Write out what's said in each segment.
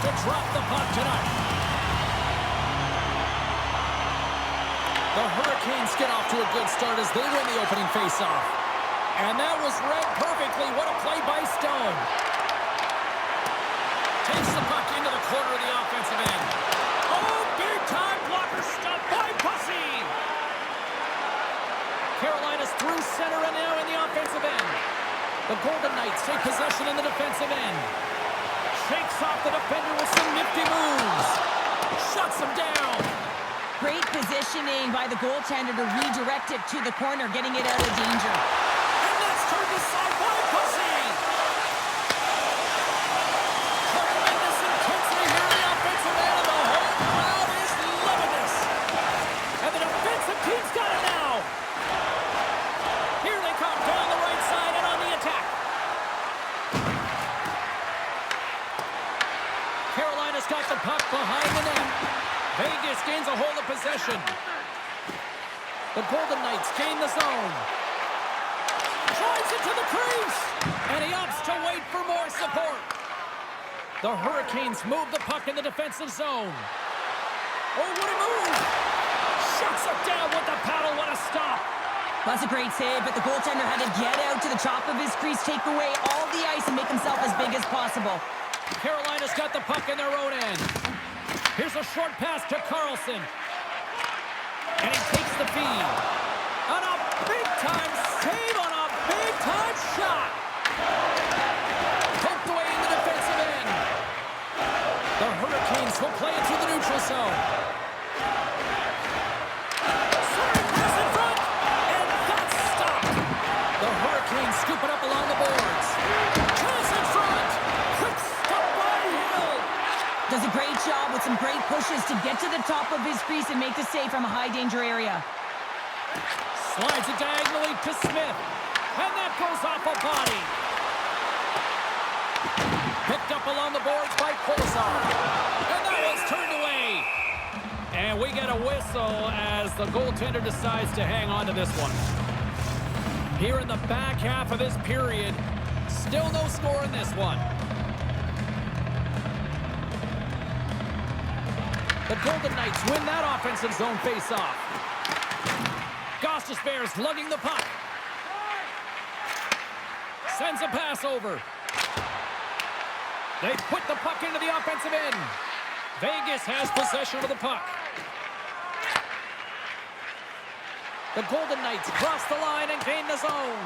to drop the puck tonight. The Hurricanes get off to a good start as they win the opening faceoff. And that was read perfectly. What a play by Stone. Takes the puck into the corner of the offensive end. Oh, big-time blocker stop by Bussy. Carolina's through center and now in the offensive end. The Golden Knights take possession in the defensive end. Shakes off the defender with some nifty moves. Shuts him down. Great positioning by the goaltender to redirect it to the corner, getting it out of danger. And that's turned aside by Bussy. Tremendous intensity here in the offensive end, and the whole crowd is loving this. And the defensive team's got it now. Here they come down the right side and on the attack. Carolina's got the puck behind the net. Vegas gains a hold of possession. The Golden Knights gain the zone. Drives it to the crease. And he opts to wait for more support. The Hurricanes move the puck in the defensive zone. Oh, what a move. Shuts it down with the paddle. What a stop. That's a great save, but the goaltender had to get out to the top of his crease, take away all the ice, and make himself as big as possible. Carolina's got the puck in their own end. Here's a short pass to Carlson. And he takes the feed. On a big-time save on a big-time shot. Poked away in the defensive end. The Hurricanes will play it through the neutral zone. Sorry, pass in front. And that's stopped. The Hurricanes scoop it up along the boards. Pass in front. Quick stop by Hill. Does a great job with some great pushes to get to the top of his crease and make the save from a high-danger area. Slides it diagonally to Smith. And that goes off a body. Picked up along the boards by Kolosar. And that was turned away. And we get a whistle as the goaltender decides to hang on to this one. Here in the back half of this period, still no score in this one. The Golden Knights win that offensive zone face-off. Gostisbehere's lugging the puck. Sends a pass over. They put the puck into the offensive end. Vegas has possession of the puck. The Golden Knights cross the line and gain the zone.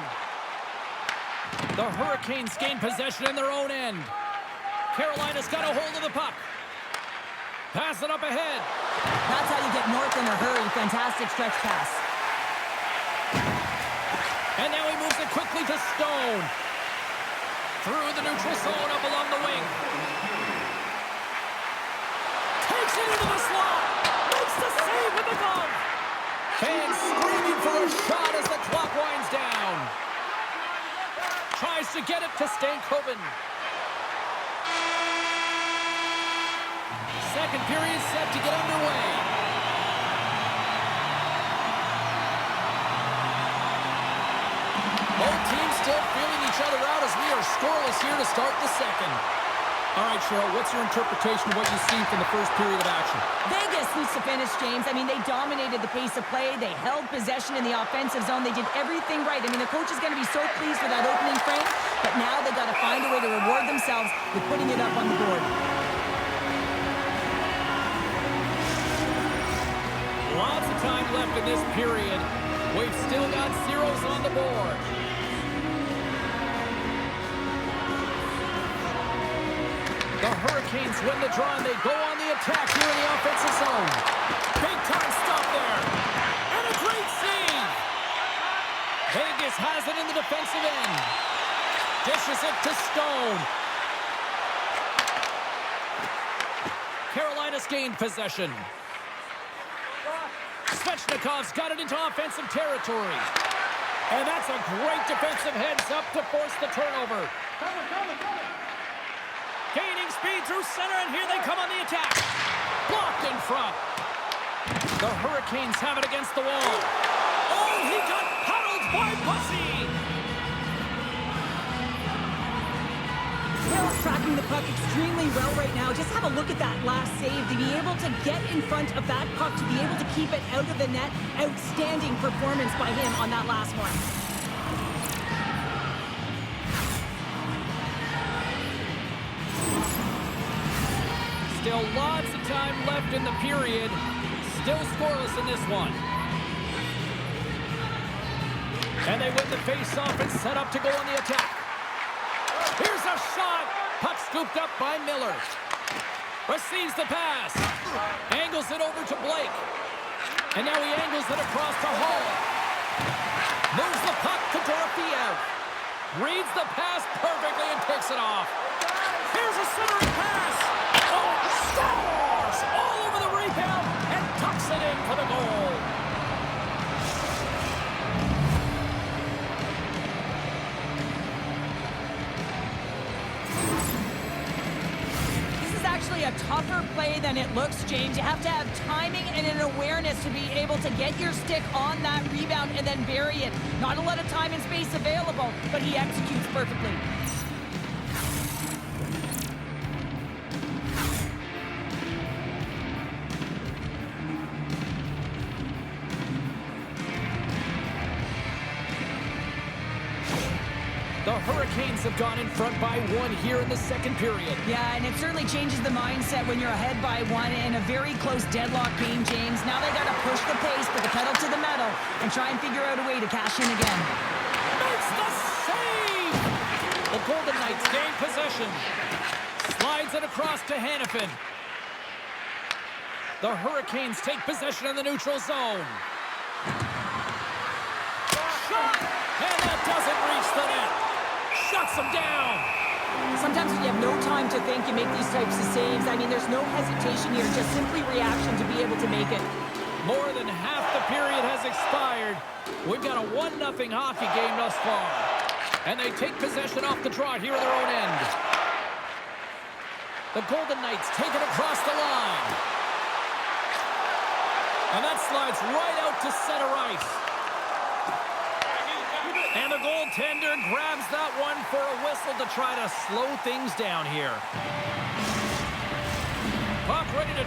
The Hurricanes gain possession in their own end. Carolina's got a hold of the puck. Pass it up ahead. That's how you get north in a hurry. Fantastic stretch pass. And now he moves it quickly to Stone. Through the neutral zone up along the wing. Takes it into the slot. Makes the save with the glove. Fans screaming for a shot as the clock winds down. Tries to get it to Stankoven. Second period set to get underway. Both teams still feeling each other out as we are scoreless here to start the second. All right, Cheryl, what's your interpretation of what you've seen from the first period of action? Vegas needs to finish, James. I mean, they dominated the pace of play. They held possession in the offensive zone. They did everything right. I mean, the coach is going to be so pleased with that opening frame, but now they've got to find a way to reward themselves with putting it up on the board. Lots of time left in this period. We've still got zeros on the board. The Hurricanes win the draw and they go on the attack here in the offensive zone. Big time stop there. And a great save. Vegas has it in the defensive end. Dishes it to Stone. Carolina's gained possession. Svechnikov's got it into offensive territory. And that's a great defensive heads-up to force the turnover. Gaining speed through center, and here they come on the attack. Blocked in front. The Hurricanes have it against the wall. Oh, he got paddled by Bussy. Hill's tracking the puck extremely well right now. Just have have a look at that last save. To be able to get in front of that puck, to be able to keep it out of the net, outstanding performance by him on that last one. Still lots of time left in the period. Still scoreless in this one. And they win the face-off and set up to go on the attack. Here's a shot. Puck scooped up by Miller. Receives the pass. Angles it over to Blake. And now he angles it across to Hall. Moves the puck to Dorofeev. Reads the pass perfectly and picks it off. Here's a centering pass. Oh, scores! All over the rebound and tucks it in for the goal. A tougher play than it looks, James. You have to have timing and an awareness to be able to get your stick on that rebound and then bury it. Not a lot of time and space available, but he executes perfectly. The Hurricanes have gone in front by one here in the second period. Yeah, and it certainly changes the mindset when you're ahead by one in a very close deadlock game, James. Now they got to push the pace, put the pedal to the metal, and try and figure out a way to cash in again. Makes the save! The Golden Knights gain possession. Slides it across to Hanifin. The Hurricanes take possession in the neutral zone. Shot! And that doesn't reach the net. Shuts them down. Sometimes when you have no time to think, you make these types of saves. I mean, there's no hesitation here, just simply reaction to be able to make it. More than half the period has expired. We've got a 1-0 hockey game thus far. And they take possession off the draw here at their own end. The Golden Knights take it across the line. And that slides right out to center ice. And the goaltender grabs that one for a whistle to try to slow things down here. Puck ready to...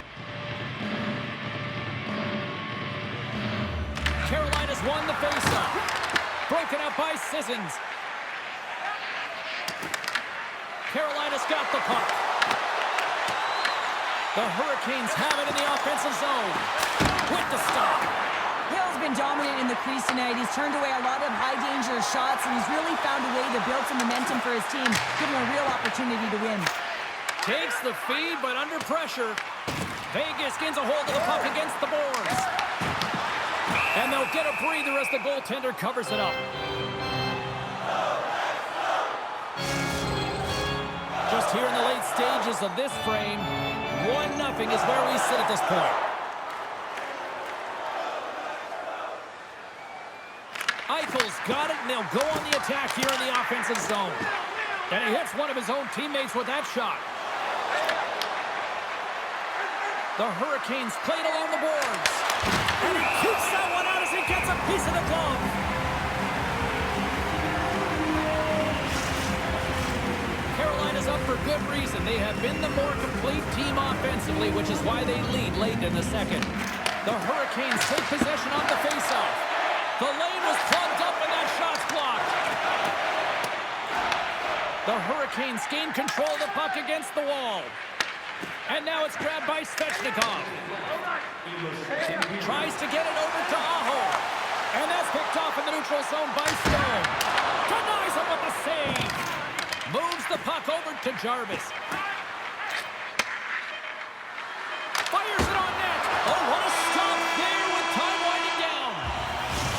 Carolina's won the faceoff. Broken up by Sissons. Carolina's got the puck. The Hurricanes have it in the offensive zone. With the stop. Hill's been dominant in the crease tonight. He's turned away a lot of high-danger shots, and he's really found a way to build some momentum for his team, giving him a real opportunity to win. Takes the feed, but under pressure. Vegas gains a hold of the puck against the boards. And they'll get a breather as the goaltender covers it up. Just here in the late stages of this frame, 1-0 is where we sit at this point. Eichel's got it, and they'll go on the attack here in the offensive zone. And he hits one of his own teammates with that shot. The Hurricanes played along the boards. And he keeps that one out as he gets a piece of the glove. Carolina's up for good reason. They have been the more complete team offensively, which is why they lead late in the second. The Hurricanes take possession on the faceoff. The lane was plugged up and that shot's blocked. The Hurricanes gain control of the puck against the wall. And now it's grabbed by Svechnikov. Tries to get it over to Aho. And that's picked off in the neutral zone by Stone. Denies him with the save. Moves the puck over to Jarvis. Fires it on net. Oh, what a stop there with time winding down.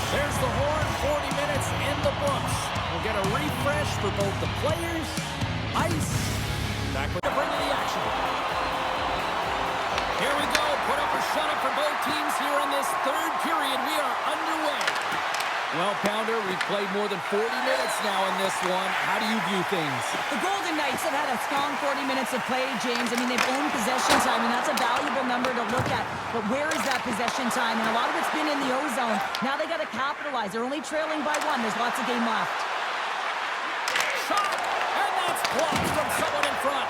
There's the horn, 40 minutes in the books. We'll get a refresh for both the players, ice, back with the bring of the action. Here we go, put up or shut up for both teams here in this third period. We are underway. Well, Pounder, we've played more than 40 minutes now in this one. How do you view things? The Golden Knights have had a strong 40 minutes of play, James. I mean, they've owned possession time, and that's a valuable number to look at. But where is that possession time? And a lot of it's been in the O-zone. Now they got to capitalize. They're only trailing by one. There's lots of game left. Shot, and that's blocked from someone in front.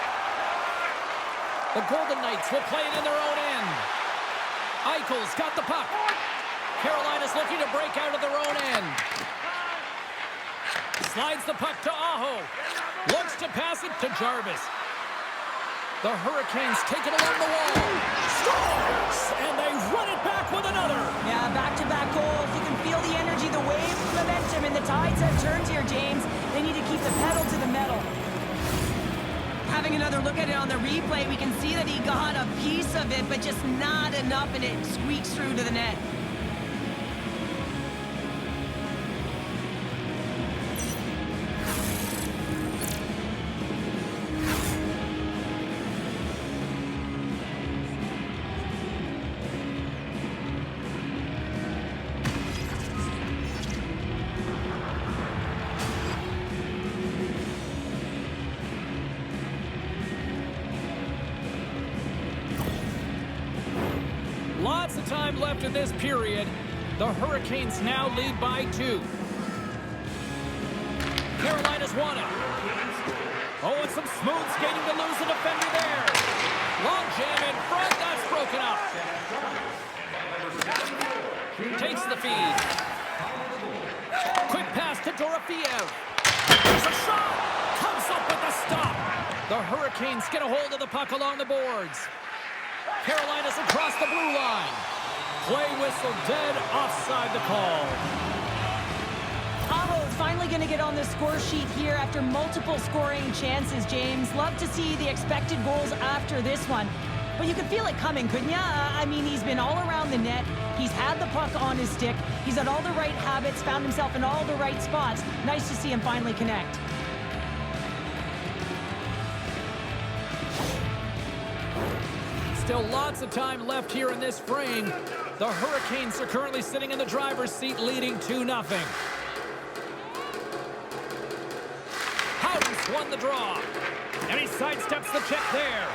The Golden Knights will play it in their own end. Eichel's got the puck. Carolina's looking to break out of their own end. Slides the puck to Aho. Looks to pass it to Jarvis. The Hurricanes take it along the wall. Scores! And they run it back with another. Yeah, back-to-back goals. You can feel the energy, the wave, the momentum, and the tides have turned here, James. They need to keep the pedal to the metal. Having another look at it on the replay, we can see that he got a piece of it, but just not enough, and it squeaks through to the net. Lots of time left in this period. The Hurricanes now lead by 2. Carolina's won it. Oh, and some smooth skating to lose the defender there. Long jam in front. That's broken up. Takes the feed. Quick pass to Dorofeev. There's a shot. Comes up with the stop. The Hurricanes get a hold of the puck along the boards. Carolina's across the blue line. Play whistle dead, offside the call. Aho's finally going to get on the score sheet here after multiple scoring chances, James. Love to see the expected goals after this one. But you could feel it coming, couldn't ya? I mean, he's been all around the net. He's had the puck on his stick. He's had all the right habits, found himself in all the right spots. Nice to see him finally connect. Still lots of time left here in this frame. The Hurricanes are currently sitting in the driver's seat, leading 2-0. Howden's won the draw. And he sidesteps the check there.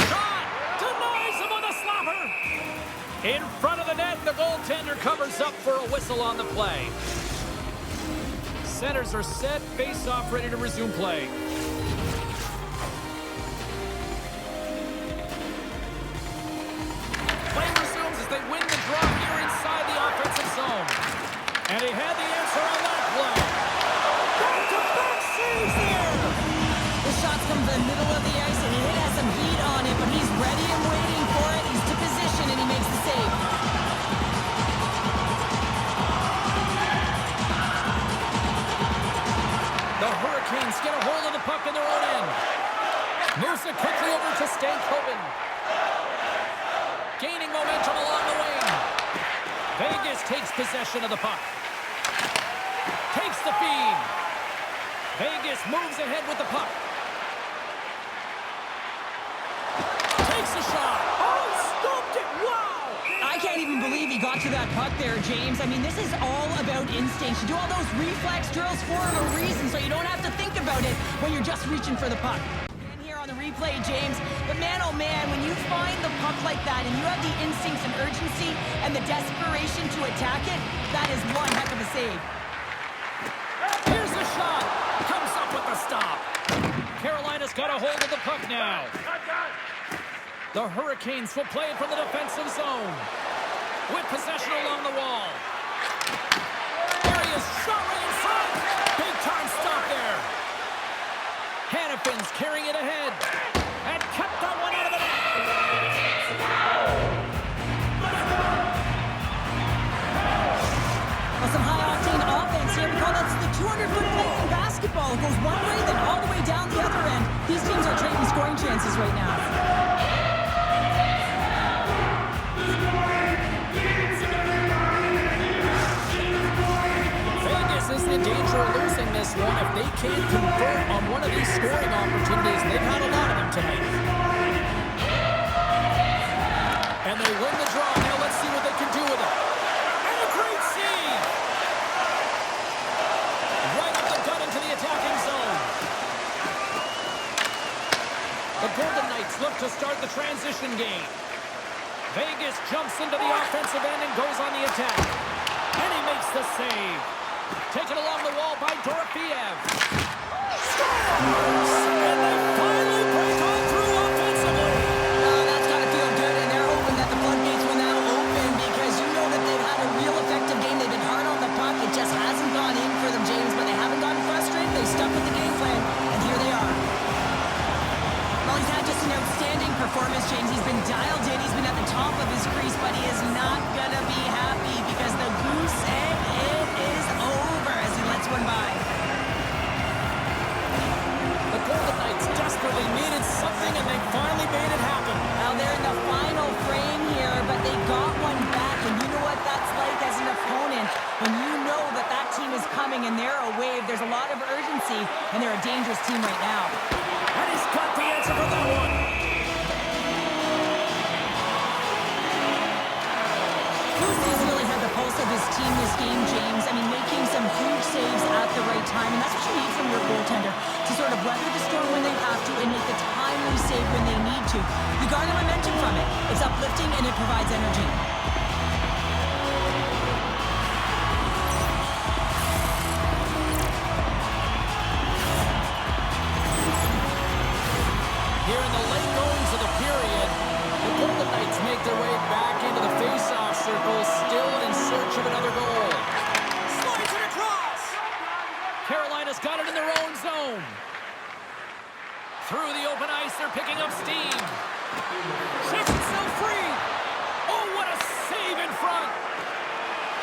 Shot! Denies him with a slapper! In front of the net, the goaltender covers up for a whistle on the play. Centers are set, face-off ready to resume play. They win the draw here inside the offensive zone. And he had the answer on that play. Back-to-back saves there. The shots come from the middle of the ice, and it has some heat on it, but he's ready and waiting for it. He's to position, and he makes the save. The Hurricanes get a hold of the puck in their own end. Moves it quickly over to Stankoven. Gaining momentum along the wing. Vegas takes possession of the puck. Takes the feed. Vegas moves ahead with the puck. Takes a shot. Oh, stopped it. Wow. I can't even believe he got to that puck there, James. I mean, this is all about instinct. You do all those reflex drills for a reason, so you don't have to think about it when you're just reaching for the puck. On the replay, James, but man, oh man, when you find the puck like that and you have the instincts and urgency and the desperation to attack it, that is one heck of a save. Here's the shot. Comes up with the stop. Carolina's got a hold of the puck now. The Hurricanes will play it from the defensive zone. With possession along the wall. There he is, shot right in front. Big time stop there. Hannafin's carrying it ahead. And kept that one out of the net. Well, some high-octane offense here. We call that the 200-foot play in basketball. It goes one way, then all the way down the other end. These teams are trading scoring chances right now. Vegas is in danger of losing this one if they can't convert on one of these scoring opportunities. They've had a lot of them tonight. And they win the draw. Now let's see what they can do with it. And a great save! Right up the gut into the attacking zone. The Golden Knights look to start the transition game. Vegas jumps into the offensive end and goes on the attack. And he makes the save. Taken along the wall by Dorofeev. Scores! And they finally break Outstanding performance, James. He's been dialed in. He's been at the top of his crease, but he is not going to be happy because the goose egg, it is over as he lets one by. The Golden Knights desperately needed something, and they finally made it happen. Now they're in the final frame here, but they got one back, and you know what that's like as an opponent. When you know that that team is coming and they're a wave, there's a lot of urgency, and they're a dangerous team right now. And he's got the answer for that one. He's really had the pulse of his team this game, James. I mean, making some huge saves at the right time, and that's what you need from your goaltender, to sort of weather the storm when they have to and make the timely save when they need to. You garner momentum from it. It's uplifting and it provides energy. Here in the late goings of the period, the Golden Knights make their way back into the face-off circle, still in search of another goal. Slides it across! Carolina's got it in their own zone. Through the open ice, they're picking up steam. Sets itself free. Oh, what a save in front.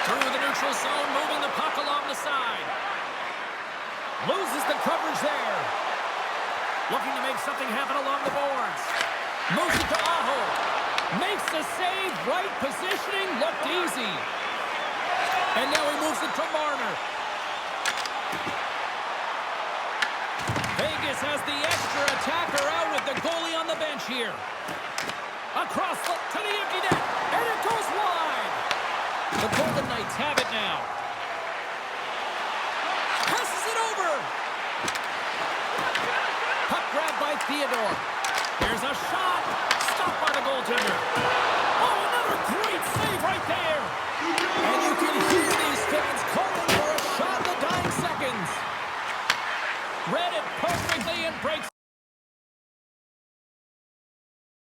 Through the neutral zone, moving the puck along the side. Loses the coverage there. Looking to make something happen along the boards. Moves it to Aho. Makes the save. Right positioning. Looked easy. And now he moves it to Marner. Vegas has the extra attacker out with the goalie on the bench here. Across to the empty net. And it goes wide. The Golden Knights have it now. Passes it over. Puck grabbed by Theodore. Here's a shot. Stopped by the goaltender.